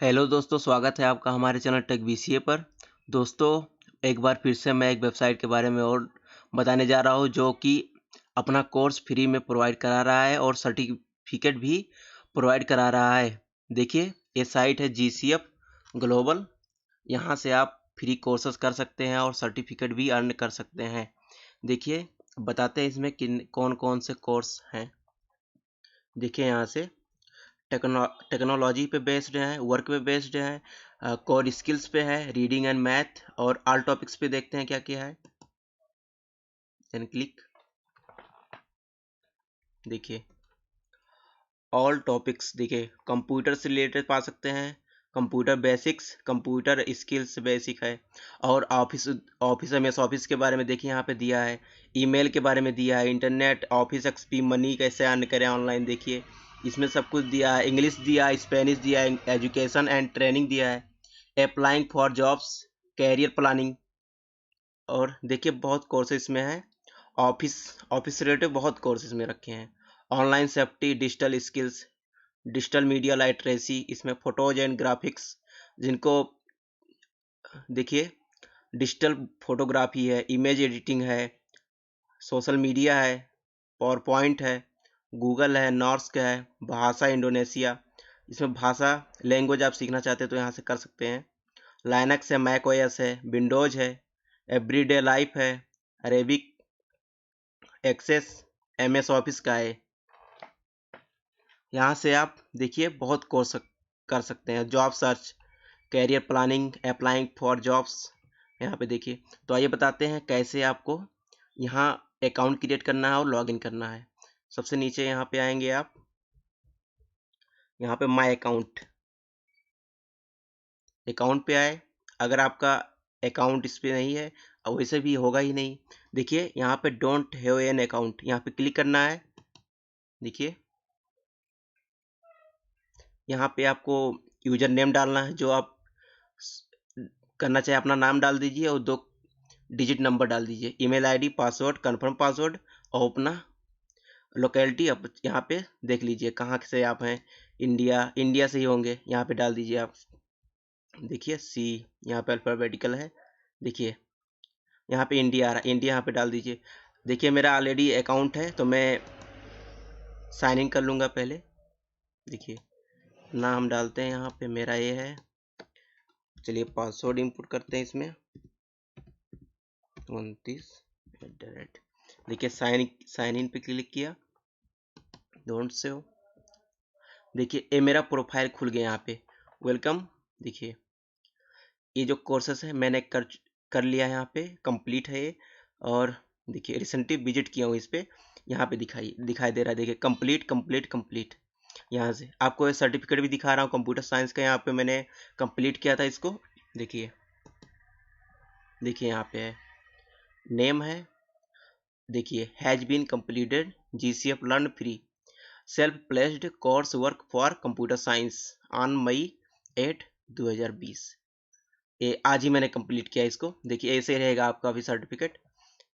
Hello दोस्तों, स्वागत है आपका हमारे चैनल टेक बीसीए पर। दोस्तों, एक बार फिर से मैं एक वेबसाइट के बारे में और बताने जा रहा हूँ जो कि अपना कोर्स फ्री में प्रोवाइड करा रहा है और सर्टिफिकेट भी प्रोवाइड करा रहा है। देखिए, ये साइट है जीसीएफ ग्लोबल। यहाँ से आप फ्री कोर्सेज कर सकते हैं और सर्टिफिकेट भी अर्न कर सकते हैं। देखिए, बताते हैं इसमें किन कौन कौन से कोर्स हैं। देखिए, यहाँ से टेक्नोलॉजी पे बेस्ड है, वर्क पे बेस्ड है, कोर स्किल्स पे है, रीडिंग एंड मैथ और ऑल टॉपिक्स पे देखते हैं क्या क्या है। Then click. देखिए, ऑल टॉपिक्स। देखिए, कंप्यूटर से रिलेटेड पा सकते हैं, computer basics, computer skills basic है, और office office M S office के बारे में देखिए यहाँ पे दिया है, ईमेल के बारे में दिया है, इंटरनेट ऑफिस एक्सपी मनी कैसे अर्न करें ऑनलाइन। देखिए, इसमें सब कुछ दिया है, इंग्लिश दिया है, स्पेनिश दिया है, एजुकेशन एंड ट्रेनिंग दिया है, applying for jobs, career planning. और देखिए, बहुत कोर्सेज में है, ऑफिस ऑफिस से रिलेटेड बहुत कोर्सेज में रखे हैं, online safety, digital skills, digital media literacy, इसमें फोटोज एंड ग्राफिक्स जिनको देखिए, डिजिटल फोटोग्राफी है, इमेज एडिटिंग है, सोशल मीडिया है, पावर पॉइंट है, गूगल है, नॉर्स्क है, भाषा इंडोनेशिया। इसमें भाषा लैंग्वेज आप सीखना चाहते हैं तो यहाँ से कर सकते हैं। लाइनक्स है, मैक ओएस है, विंडोज है, एवरीडे लाइफ है, अरेबिक, एक्सेस, एमएस ऑफिस का है। यहाँ से आप देखिए बहुत कोर्स कर सकते हैं। Job search, career planning, applying for jobs, यहाँ पे देखिए। तो आइए बताते हैं कैसे आपको यहाँ अकाउंट क्रिएट करना है और लॉगिन करना है। सबसे नीचे यहाँ पे आएंगे आप, यहाँ पे माय अकाउंट, अकाउंट पे आए। अगर आपका अकाउंट इस पे नहीं है और वैसे भी होगा ही नहीं, देखिए यहाँ पे डोंट हैव एन अकाउंट, यहाँ पे क्लिक करना है। देखिए, यहाँ पे आपको यूजर नेम डालना है, जो आप करना चाहे अपना नाम डाल दीजिए और 2 डिजिट नंबर डाल दीजिए, email ID, password, confirm password, और अपना लोकेलिटी आप यहाँ पे देख लीजिए कहाँ से आप हैं। इंडिया से ही होंगे, यहाँ पे डाल दीजिए आप। देखिए, सी यहाँ पे अल्फाबेटिकल है। देखिए, यहाँ पे इंडिया आ रहा है, इंडिया यहाँ पे डाल दीजिए। देखिए, मेरा ऑलरेडी अकाउंट है तो मैं साइन इन कर लूँगा पहले। देखिए, नाम डालते हैं, यहाँ पे मेरा ये है। चलिए, पासवर्ड इनपुट करते हैं इसमें 29 देखिए, साइन इन पे क्लिक किया, डोंट सेव। देखिए, ये मेरा प्रोफाइल खुल गया यहाँ पे, वेलकम। देखिए, ये जो कोर्सेस है मैंने कर लिया है, यहाँ पे कंप्लीट है ये। और देखिए, रिसेंटली विजिट किया हूँ इस पे, यहाँ पे दिखाई दे रहा है। देखिए, कंप्लीट कंप्लीट कंप्लीट। यहाँ से आपको ये सर्टिफिकेट भी दिखा रहा हूँ कंप्यूटर साइंस का, यहाँ पे मैंने कंप्लीट किया था इसको। देखिए, देखिए यहाँ पे है, नेम है। देखिए, has been completed GCF learn free self placed course work for computer science on May 8 2020। ये आज ही मैंने कंप्लीट किया इसको। देखिए, ऐसे रहेगा आपका भी सर्टिफिकेट।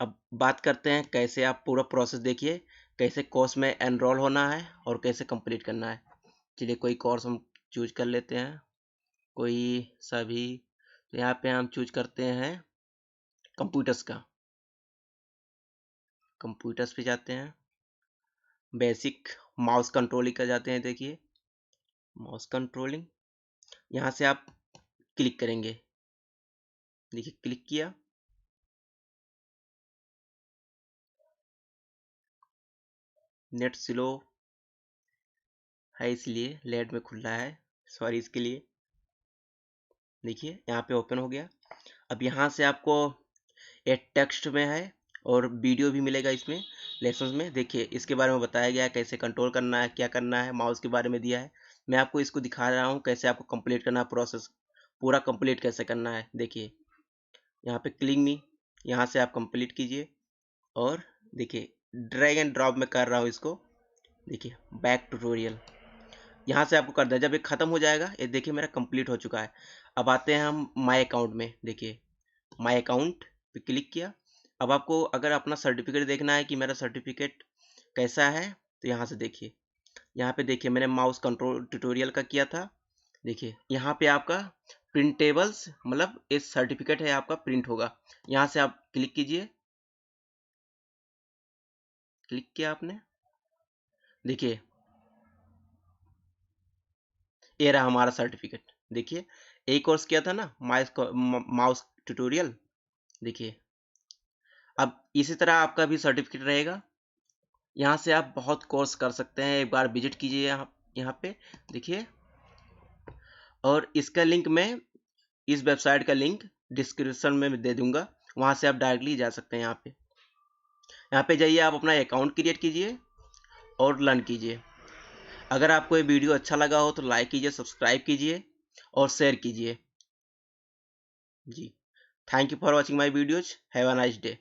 अब बात करते हैं कैसे आप पूरा प्रोसेस देखिए, कैसे कोर्स में एनरोल होना है और कैसे कंप्लीट करना है। चलिए, कोई कोर्स हम चूज कर लेते हैं, कोई सा भी। तो यहाँ पे हम चूज करते हैं कंप्यूटर्स का, कंप्यूटर्स पे जाते हैं, बेसिक माउस कंट्रोलिंग का जाते हैं। देखिए, माउस कंट्रोलिंग, यहाँ से आप क्लिक करेंगे। देखिए, क्लिक किया, नेट स्लो है इसलिए लेट में खुल रहा है, सॉरी इसके लिए। देखिए, यहाँ पे ओपन हो गया। अब यहाँ से आपको एक टेक्स्ट में है और वीडियो भी मिलेगा इसमें, लेसन्स में। देखिए, इसके बारे में बताया गया है, कैसे कंट्रोल करना है, क्या करना है, माउस के बारे में दिया है। मैं आपको इसको दिखा रहा हूँ कैसे आपको कंप्लीट करना है, प्रोसेस पूरा कंप्लीट कैसे करना है। देखिए, यहाँ पे क्लिक मी, यहाँ से आप कंप्लीट कीजिए। और देखिए, ड्रैग एंड ड्रॉप में कर रहा हूँ इसको। देखिए, बैक ट्यूटोरियल, यहाँ से आपको कर दें। जब ये खत्म हो जाएगा, ये देखिए मेरा कंप्लीट हो चुका है। अब आते हैं हम माय अकाउंट में। देखिए, माय अकाउंट पे क्लिक किया। अब आपको अगर अपना सर्टिफिकेट देखना है कि मेरा सर्टिफिकेट कैसा है, तो यहाँ से देखिए, यहाँ पे देखिए मैंने माउस कंट्रोल ट्यूटोरियल का किया था। देखिए यहाँ पे आपका प्रिंटेबल्स मतलब एक सर्टिफिकेट है आपका प्रिंट होगा। यहाँ से आप क्लिक कीजिए, क्लिक किया आपने, देखिए ये रहा हमारा सर्टिफिकेट। देखिए एक कोर्स किया था ना माउस ट्यूटोरियल, देखिए अब इसी तरह आपका भी सर्टिफिकेट रहेगा। यहाँ से आप बहुत कोर्स कर सकते हैं, एक बार विजिट कीजिए यहाँ पे देखिए। और इसका लिंक मैं इस वेबसाइट का लिंक डिस्क्रिप्शन में दे दूंगा, वहाँ से आप डायरेक्टली जा सकते हैं। यहाँ पे जाइए, आप अपना अकाउंट क्रिएट कीजिए और लर्न कीजिए। अगर आपको ये वीडियो अच्छा लगा हो तो लाइक कीजिए, सब्सक्राइब कीजिए और शेयर कीजिए जी। Thank you for watching my videos. Have a nice day.